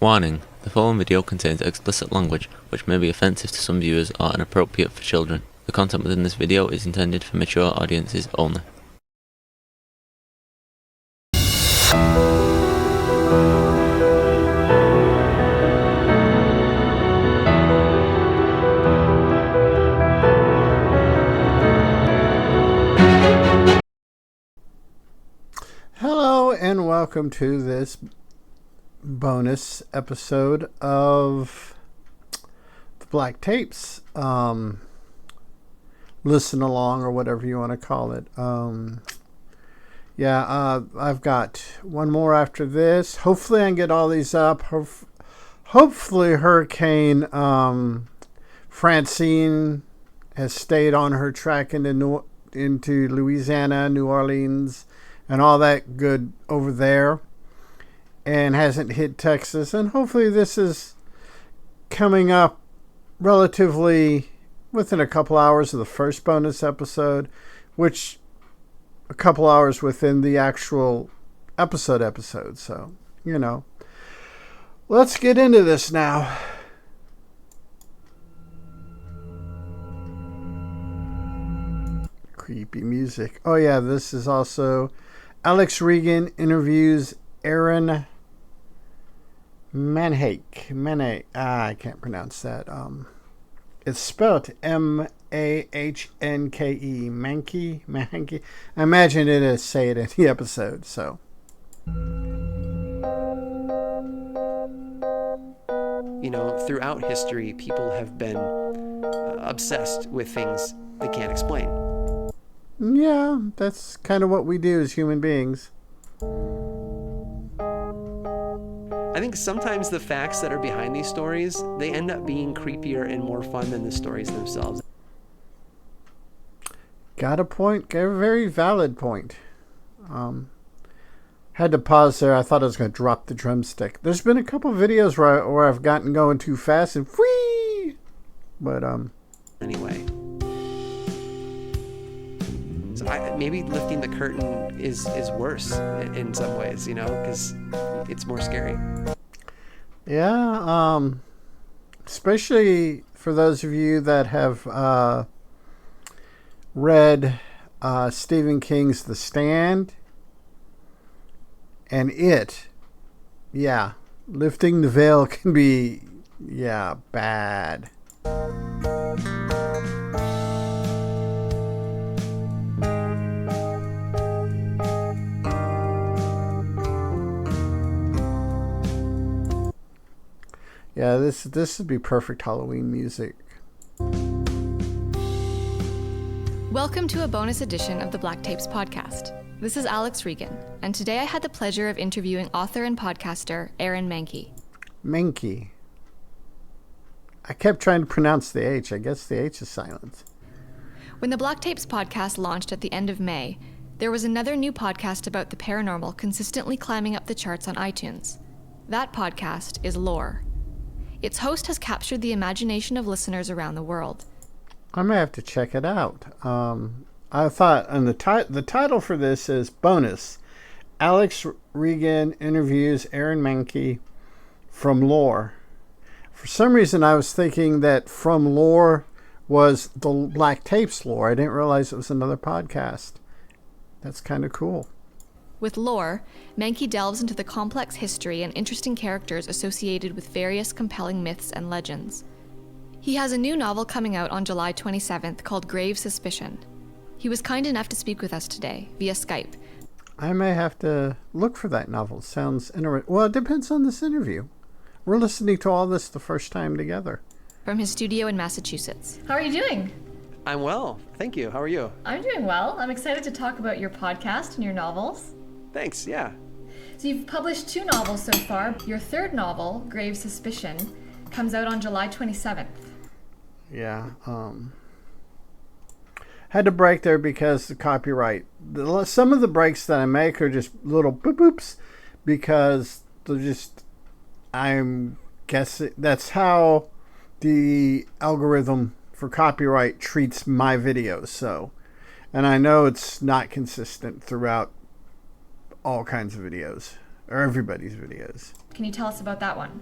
Warning: the following video contains explicit language which may be offensive to some viewers or inappropriate for children. The content within this video is intended for mature audiences only. Hello and welcome to this bonus episode of the Black Tapes. Listen along or whatever you want to call it. I've got one more after this. Hopefully I can get all these up. Hopefully Hurricane Francine has stayed on her track into Louisiana, New Orleans, and all that good over there, and hasn't hit Texas. And hopefully this is coming up relatively within a couple hours of the first bonus episode, which a couple hours within the actual episode. So, let's get into this now. Creepy music. Oh yeah, this is also Alex Regan interviews Aaron Manhake. I can't pronounce that. It's spelled M-A-H-N-K-E. Mankey. I imagine it is say it in the episode. So, throughout history, people have been obsessed with things they can't explain. Yeah, that's kind of what we do as human beings. I think sometimes the facts that are behind these stories, they end up being creepier and more fun than the stories themselves. Got a point. Got a very valid point. Had to pause there. I thought I was going to drop the drumstick. There's been a couple of videos where I've gotten going too fast and whee! But, anyway. So maybe lifting the curtain is worse in some ways, because it's more scary. Yeah, especially for those of you that have read Stephen King's The Stand and It. Yeah, lifting the veil can be, bad. Yeah, this would be perfect Halloween music. Welcome to a bonus edition of the Black Tapes podcast. This is Alex Regan, and today I had the pleasure of interviewing author and podcaster Aaron Mahnke. Mahnke. I kept trying to pronounce the H. I guess the H is silent. When the Black Tapes podcast launched at the end of May, there was another new podcast about the paranormal consistently climbing up the charts on iTunes. That podcast is Lore. Its host has captured the imagination of listeners around the world. I may have to check it out. I thought, and the title for this is Bonus. Alex Regan interviews Aaron Mahnke from Lore. For some reason, I was thinking that From Lore was the Black Tapes Lore. I didn't realize it was another podcast. That's kind of cool. With Lore, Mahnke delves into the complex history and interesting characters associated with various compelling myths and legends. He has a new novel coming out on July 27th called Grave Suspicion. He was kind enough to speak with us today via Skype. I may have to look for that novel. Sounds interesting. Well, it depends on this interview. We're listening to all this the first time together. From his studio in Massachusetts. How are you doing? I'm well, thank you. How are you? I'm doing well. I'm excited to talk about your podcast and your novels. Thanks, yeah. So you've published 2 novels so far. Your third novel, Grave Suspicion, comes out on July 27th. Yeah, had to break there because the copyright. Some of the breaks that I make are just little boop-boops because they're just, I'm guessing, that's how the algorithm for copyright treats my videos. So, and I know it's not consistent throughout all kinds of videos. or everybody's videos. Can you tell us about that one?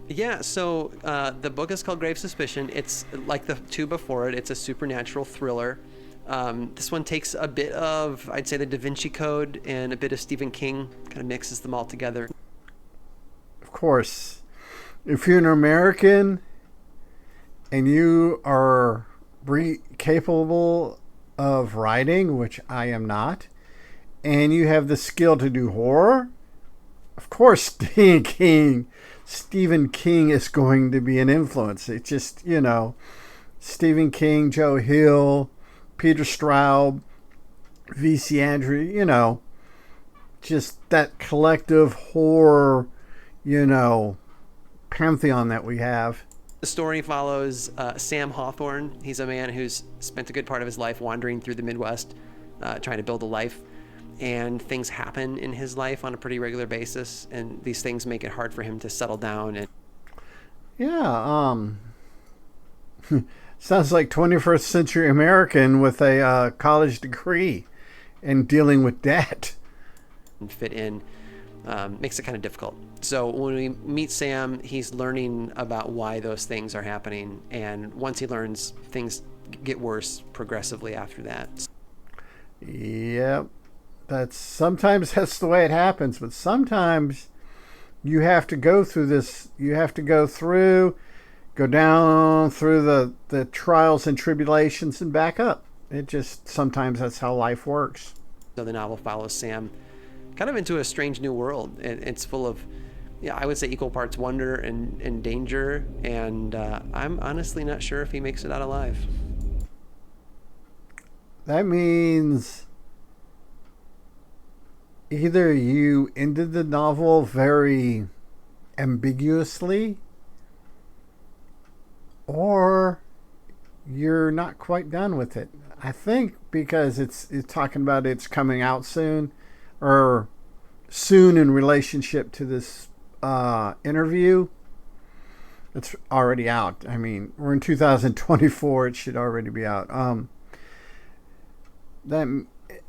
Yeah, so the book is called Grave Suspicion. It's like the two before it. It's a supernatural thriller. This one takes a bit of, I'd say, the Da Vinci Code and a bit of Stephen King, kind of mixes them all together. Of course, if you're an American and you are capable of writing, which I am not, and you have the skill to do horror, of course Stephen King is going to be an influence. It's just, Stephen King, Joe Hill, Peter Straub, V.C. Andrew, just that collective horror, pantheon that we have. The story follows Sam Hawthorne. He's a man who's spent a good part of his life wandering through the Midwest, trying to build a life. And things happen in his life on a pretty regular basis, and these things make it hard for him to settle down. And sounds like 21st century American with a college degree and dealing with debt. Fit in makes it kind of difficult. So when we meet Sam, he's learning about why those things are happening, and once he learns, things get worse progressively after that. Yep. Sometimes that's the way it happens, but sometimes you have to go through this. You have to go down through the trials and tribulations and back up. Sometimes that's how life works. So the novel follows Sam kind of into a strange new world. It's full of, I would say, equal parts wonder and danger, and I'm honestly not sure if he makes it out alive. That means either you ended the novel very ambiguously, or you're not quite done with it. I think because it's talking about it's coming out soon, or soon in relationship to this interview. It's already out. I mean, we're in 2024. It should already be out.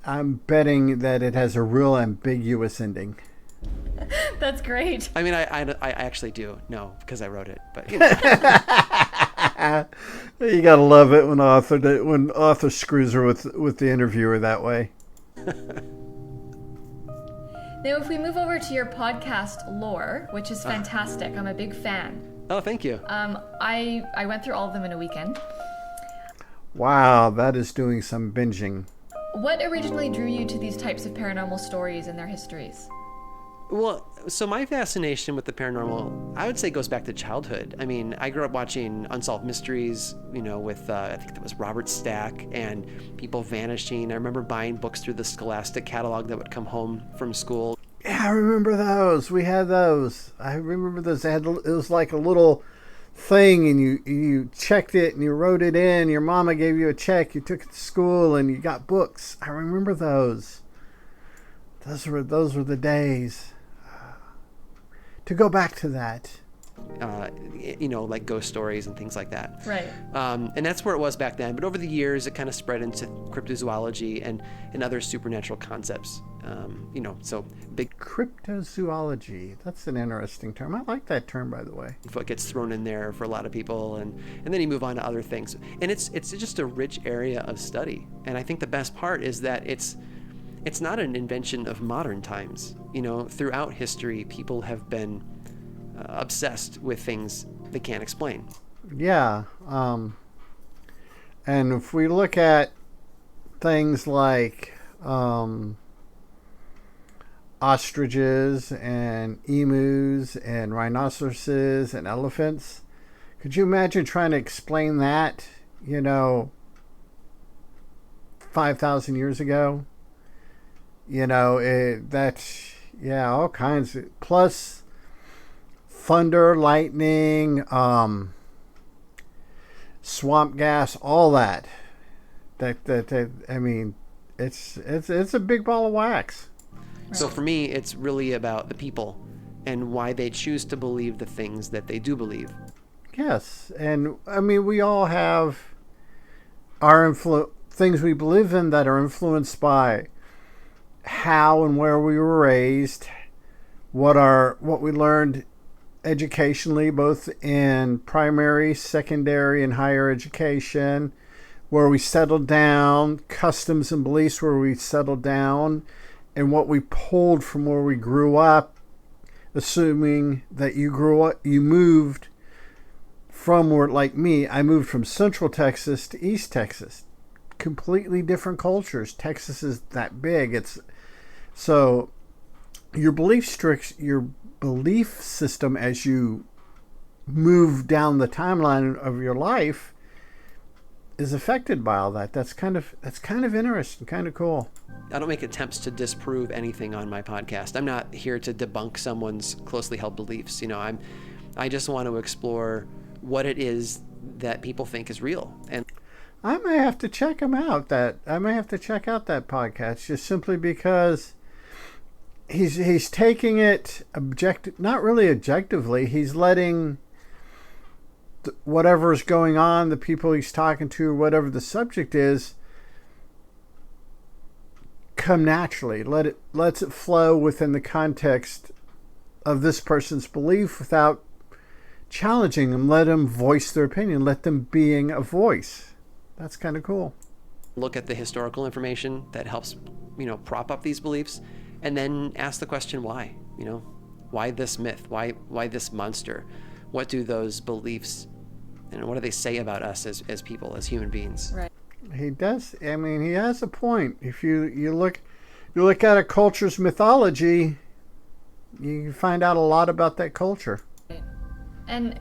I'm betting that it has a real ambiguous ending. That's great. I mean, I actually do know because I wrote it, but you gotta love it when author screws her with the interviewer that way. Now, if we move over to your podcast lore, which is fantastic, I'm a big fan. Oh, thank you. I went through all of them in a weekend. Wow, that is doing some binging. What originally drew you to these types of paranormal stories and their histories? Well, so my fascination with the paranormal, I would say, goes back to childhood. I mean, I grew up watching Unsolved Mysteries, with, I think that was Robert Stack, and people vanishing. I remember buying books through the Scholastic catalog that would come home from school. Yeah, I remember those. We had those. I remember those. It was like a little thing, and you checked it, and you wrote it in. Your mama gave you a check. You took it to school, and you got books. I remember those. Those were the days. To go back to that. Like ghost stories and things like that. Right. And that's where it was back then. But over the years, it kind of spread into cryptozoology and other supernatural concepts. So big cryptozoology. That's an interesting term. I like that term, by the way. What gets thrown in there for a lot of people, and then you move on to other things. And it's just a rich area of study. And I think the best part is that it's not an invention of modern times. Throughout history, people have been obsessed with things they can't explain. Yeah. And if we look at things like ostriches and emus and rhinoceroses and elephants, could you imagine trying to explain that, 5,000 years ago? All kinds of, plus thunder, lightning, swamp gas, all that. I mean, it's a big ball of wax. So for me, it's really about the people and why they choose to believe the things that they do believe. Yes, and I mean, we all have our things we believe in that are influenced by how and where we were raised, what we learned educationally, both in primary, secondary, and higher education, where we settled down, customs and beliefs where we settled down, and what we pulled from where we grew up, assuming that you moved from where, like me, I moved from Central Texas to East Texas. Completely different cultures. Texas is that big. So your belief system as you move down the timeline of your life is affected by all that. That's kind of interesting, kind of cool. I don't make attempts to disprove anything on my podcast. I'm not here to debunk someone's closely held beliefs. I just want to explore what it is that people think is real. And I may have to check him out. I may have to check out that podcast just simply because he's taking it not really objectively. He's letting whatever's going on, the people he's talking to, whatever the subject is, come naturally. Lets it flow within the context of this person's belief without challenging them. Let them voice their opinion. Let them being a voice. That's kind of cool. Look at the historical information that helps, prop up these beliefs, and then ask the question why. Why this myth? Why this monster? What do those beliefs, and what do they say about us as people, as human beings? Right. He does. I mean, he has a point. If you look at a culture's mythology, you find out a lot about that culture. Right. And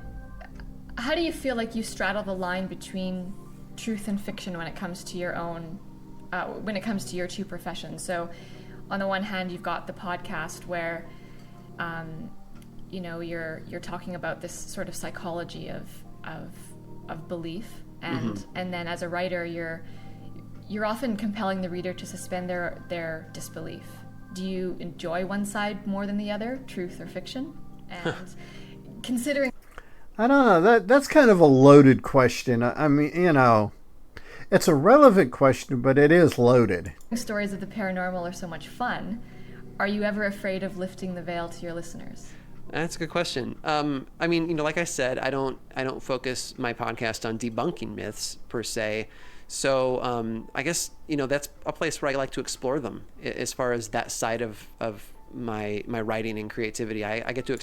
how do you feel like you straddle the line between truth and fiction when it comes to your own, when it comes to your two professions? So, on the one hand, you've got the podcast where, you're talking about this sort of psychology of belief, and then as a writer, you're often compelling the reader to suspend their disbelief. Do you enjoy one side more than the other, truth or fiction? And considering, I don't know. That's kind of a loaded question. I mean, it's a relevant question, but it is loaded. Stories of the paranormal are so much fun. Are you ever afraid of lifting the veil to your listeners? That's a good question. I mean, like I said, I don't focus my podcast on debunking myths per se. So I guess that's a place where I like to explore them as far as that side of my writing and creativity. I get to.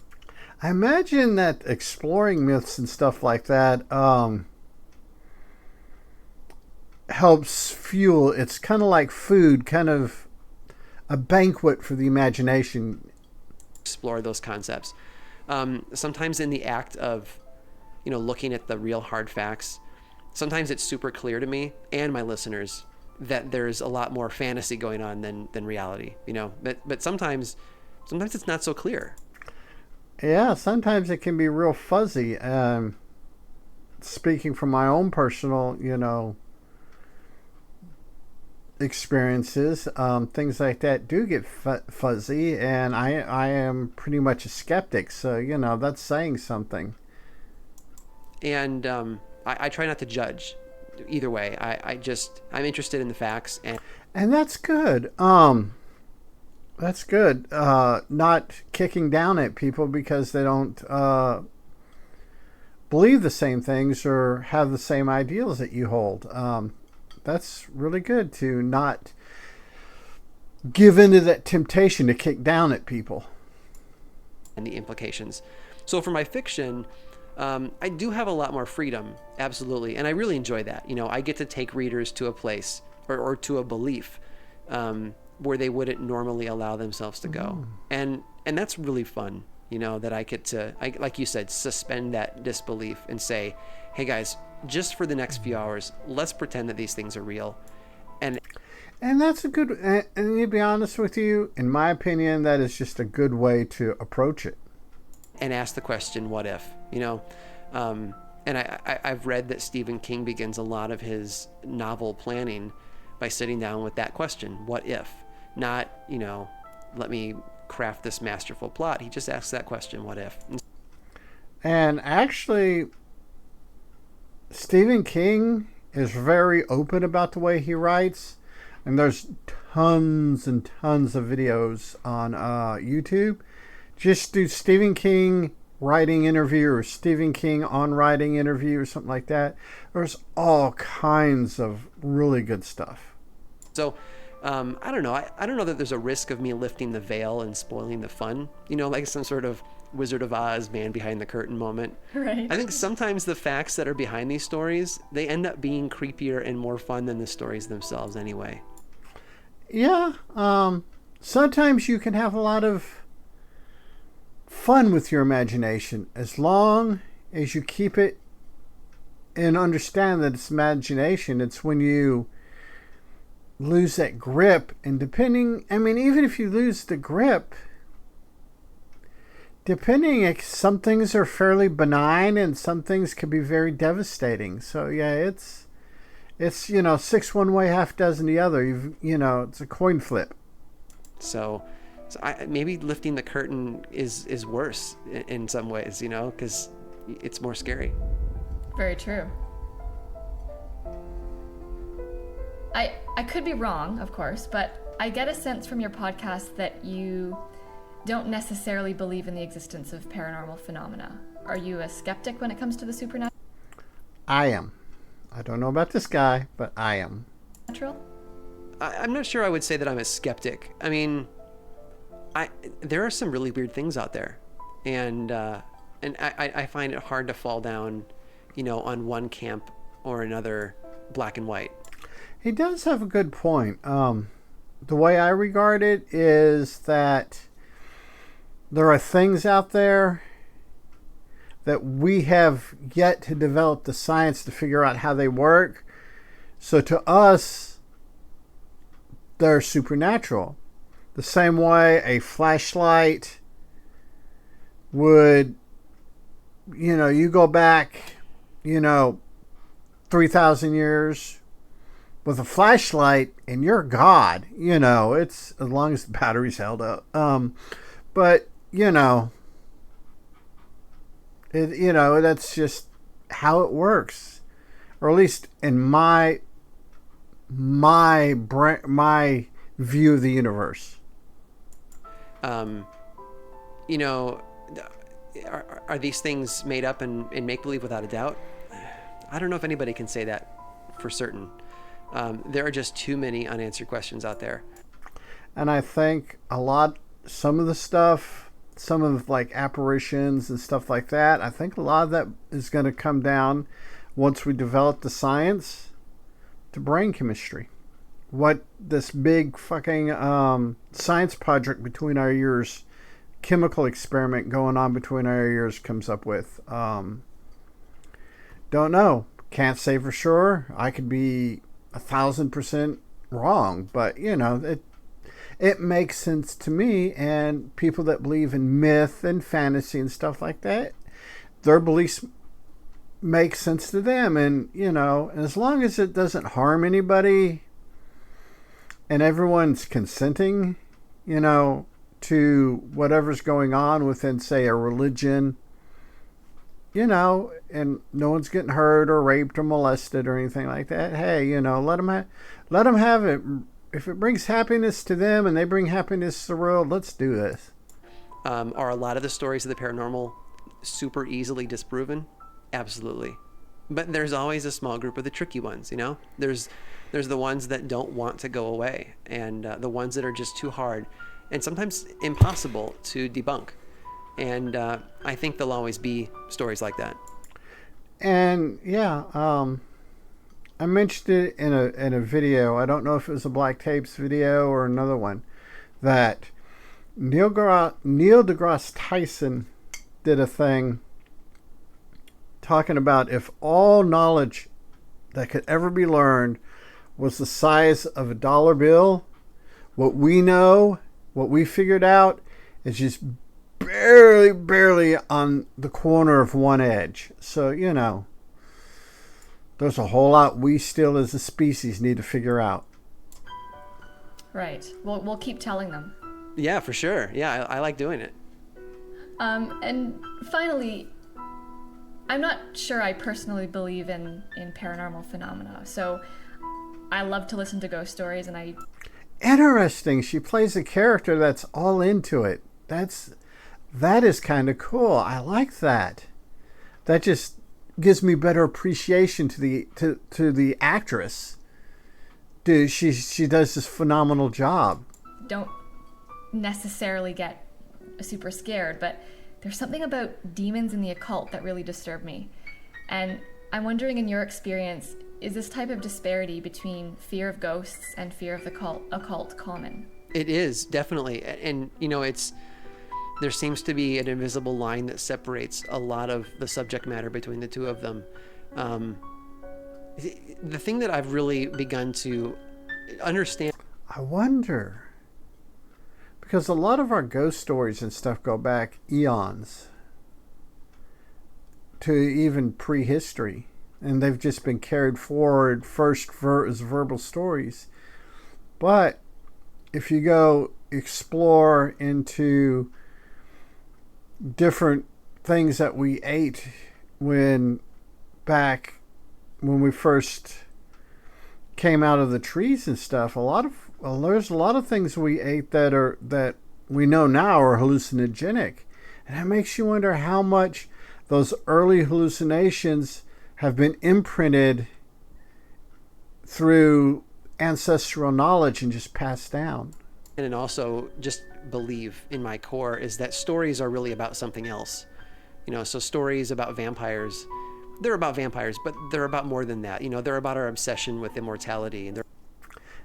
I imagine that exploring myths and stuff like that helps fuel. It's kind of like food, kind of a banquet for the imagination. Explore those concepts. Sometimes in the act of, looking at the real hard facts, sometimes it's super clear to me and my listeners that there's a lot more fantasy going on than reality. But sometimes it's not so clear. Yeah, sometimes it can be real fuzzy. Speaking from my own personal, experiences, things like that do get fuzzy, and I am pretty much a skeptic, so that's saying something. And I try not to judge either way. I'm interested in the facts, and that's good. That's good. Not kicking down at people because they don't believe the same things or have the same ideals that you hold. That's really good to not give into that temptation to kick down at people. And the implications. So for my fiction, I do have a lot more freedom, absolutely. And I really enjoy that. I get to take readers to a place or to a belief where they wouldn't normally allow themselves to go. And that's really fun, that I get to, like you said, suspend that disbelief and say, hey guys, just for the next few hours, let's pretend that these things are real. And that's a good, and to be honest with you, in my opinion, that is just a good way to approach it. And ask the question, what if? And I've read that Stephen King begins a lot of his novel planning by sitting down with that question, what if? Not, let me craft this masterful plot. He just asks that question, what if? And actually, Stephen King is very open about the way he writes, and there's tons and tons of videos on YouTube just do Stephen King writing interview or Stephen King on writing interview or something like that. There's all kinds of really good stuff. So, I don't know. I don't know that there's a risk of me lifting the veil and spoiling the fun. Like some sort of Wizard of Oz, man behind the curtain moment. Right. I think sometimes the facts that are behind these stories, they end up being creepier and more fun than the stories themselves anyway. Yeah. Sometimes you can have a lot of fun with your imagination as long as you keep it and understand that it's imagination. It's when you lose that grip, and even if you lose the grip, some things are fairly benign and some things can be very devastating. So yeah, it's 6 one way, half dozen the other. It's a coin flip. So maybe lifting the curtain is worse in some ways, because it's more scary. Very true. I could be wrong, of course, but I get a sense from your podcast that you don't necessarily believe in the existence of paranormal phenomena. Are you a skeptic when it comes to the supernatural? I am. I don't know about this guy, but I am. I'm not sure I would say that I'm a skeptic. I mean, there are some really weird things out there, and I find it hard to fall down, on one camp or another, black and white. He does have a good point. The way I regard it is that there are things out there that we have yet to develop the science to figure out how they work. So to us, they're supernatural. The same way a flashlight would, you go back, 3,000 years with a flashlight and you're God, it's as long as the battery's held up. But, that's just how it works. Or at least in my view of the universe. Are these things made up and make-believe without a doubt? I don't know if anybody can say that for certain. There are just too many unanswered questions out there. And I think some of the stuff, some of like apparitions and stuff like that, I think a lot of that is going to come down once we develop the science to brain chemistry. What this big fucking science project between our ears, chemical experiment going on between our ears comes up with. Don't know. Can't say for sure. I could be 1,000% wrong, but it makes sense to me. And people that believe in myth and fantasy and stuff like that, their beliefs make sense to them. And as long as it doesn't harm anybody and everyone's consenting, to whatever's going on within, say, a religion, and no one's getting hurt or raped or molested or anything like that. Hey, let them have it. If it brings happiness to them and they bring happiness to the world, let's do this. Are a lot of the stories of the paranormal super easily disproven? Absolutely. But there's always a small group of the tricky ones, There's the ones that don't want to go away, and the ones that are just too hard and sometimes impossible to debunk. And I think there'll always be stories like that. And yeah, I mentioned it in a video. I don't know if it was a Black Tapes video or another one, that Neil deGrasse Tyson did a thing talking about if all knowledge that could ever be learned was the size of a dollar bill, what we figured out is just barely on the corner of one edge. So, there's a whole lot we still as a species need to figure out. Right. We'll keep telling them. Yeah, for sure. Yeah, I like doing it. And finally, I'm not sure I personally believe in paranormal phenomena. So I love to listen to ghost stories, and Interesting. She plays a character that's all into it. That's That is kind of cool. I like that. That just gives me better appreciation to the actress. Dude, she does this phenomenal job. Don't necessarily get super scared, but there's something about demons and the occult that really disturbed me. And I'm wondering, in your experience, is this type of disparity between fear of ghosts and fear of the occult common? It is, definitely. And, there seems to be an invisible line that separates a lot of the subject matter between the two of them. The thing that I've really begun to understand... I wonder, because a lot of our ghost stories and stuff go back eons to even prehistory, and they've just been carried forward first as verbal stories. But if you go explore into different things that we ate when we first came out of the trees and stuff, there's a lot of things we ate that we know now are hallucinogenic, and it makes you wonder how much those early hallucinations have been imprinted through ancestral knowledge and just passed down. And also just believe in my core is that stories are really about something else. So stories about vampires, they're about vampires, but they're about more than that. They're about our obsession with immortality. And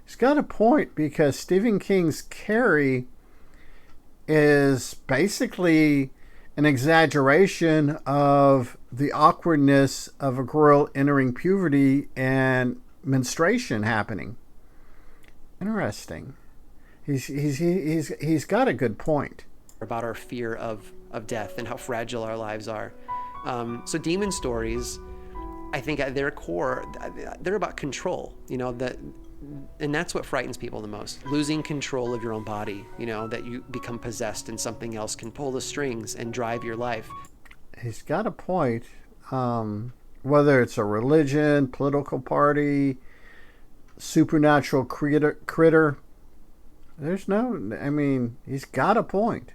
he's got a point, because Stephen King's Carrie is basically an exaggeration of the awkwardness of a girl entering puberty and menstruation happening. Interesting. He's got a good point about our fear of death and how fragile our lives are. So demon stories, I think at their core, they're about control. And that's what frightens people the most. Losing control of your own body. That you become possessed and something else can pull the strings and drive your life. He's got a point. Whether it's a religion, political party, supernatural critter. He's got a point.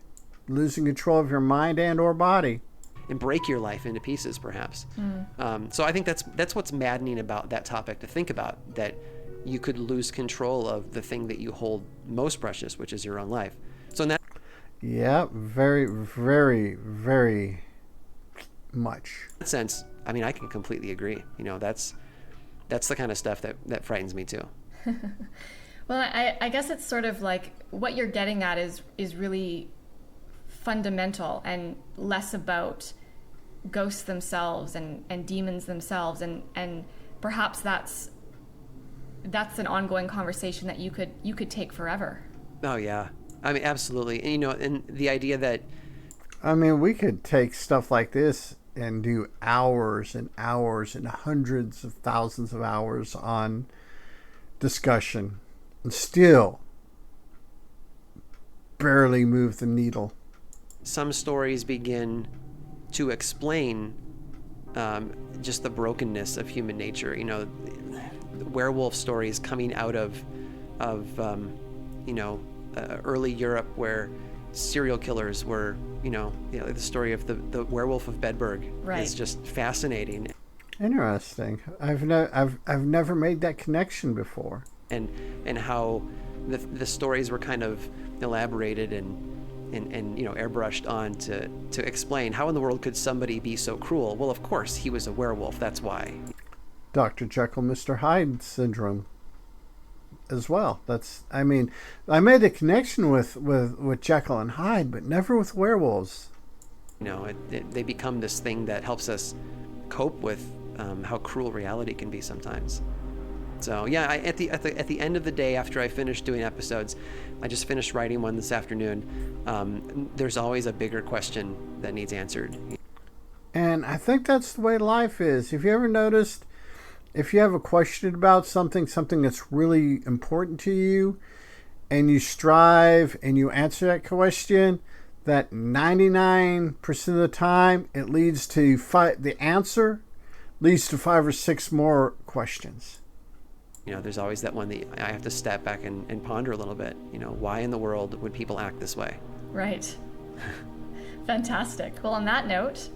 Losing control of your mind and or body. And break your life into pieces, perhaps. So I think that's what's maddening about that topic to think about, that you could lose control of the thing that you hold most precious, which is your own life. So in that... Yeah, very, very, very much. In that sense, I can completely agree. That's the kind of stuff that frightens me too. Well, I guess it's sort of like what you're getting at is really fundamental and less about ghosts themselves and demons themselves, and perhaps that's an ongoing conversation that you could take forever. Oh yeah, absolutely. And and the idea that we could take stuff like this and do hours and hours and hundreds of thousands of hours on discussion and still barely move the needle. Some stories begin to explain just the brokenness of human nature. Werewolf stories coming out of early Europe, where serial killers were, the story of the werewolf of Bedburg is just fascinating. Interesting. I've never made that connection before. And how the stories were kind of elaborated and airbrushed on to explain how in the world could somebody be so cruel. Well, of course, he was a werewolf. That's why. Dr. Jekyll, Mr. Hyde syndrome as well. I made a connection with Jekyll and Hyde, but never with werewolves. They become this thing that helps us cope with how cruel reality can be sometimes. So yeah, at the end of the day, after I finish doing episodes, I just finished writing one this afternoon. There's always a bigger question that needs answered. And I think that's the way life is. Have you ever noticed, if you have a question about something that's really important to you, and you strive and you answer that question, that 99% of the time it leads to the answer leads to 5 or 6 more questions. There's always that one that I have to step back and ponder a little bit. Why in the world would people act this way? Right. Fantastic. Well, on that note,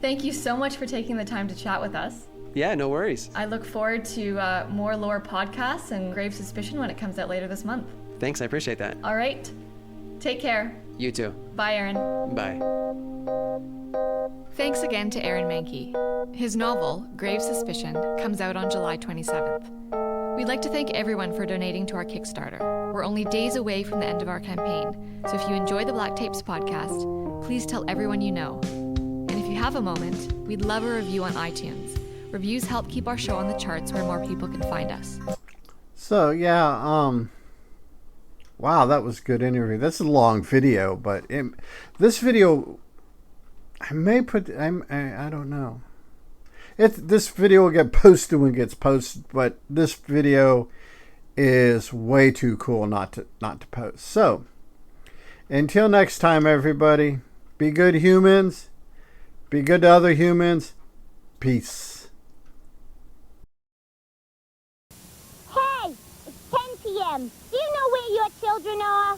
thank you so much for taking the time to chat with us. Yeah, no worries. I look forward to more lore podcasts and Grave Suspicion when it comes out later this month. Thanks, I appreciate that. All right. Take care. You too. Bye, Aaron. Bye. Thanks again to Aaron Mahnke. His novel, Grave Suspicion, comes out on July 27th. We'd like to thank everyone for donating to our Kickstarter. We're only days away from the end of our campaign, so if you enjoy the Black Tapes podcast, please tell everyone you know. And if you have a moment, we'd love a review on iTunes. Reviews help keep our show on the charts where more people can find us. So, yeah, wow, that was a good interview. That's a long video, but this video, I may put, I don't know. This video will get posted when it gets posted, but this video is way too cool not to post. So, until next time, everybody, be good humans, be good to other humans. Peace. Hey, it's 10 p.m. Do you know where your children are?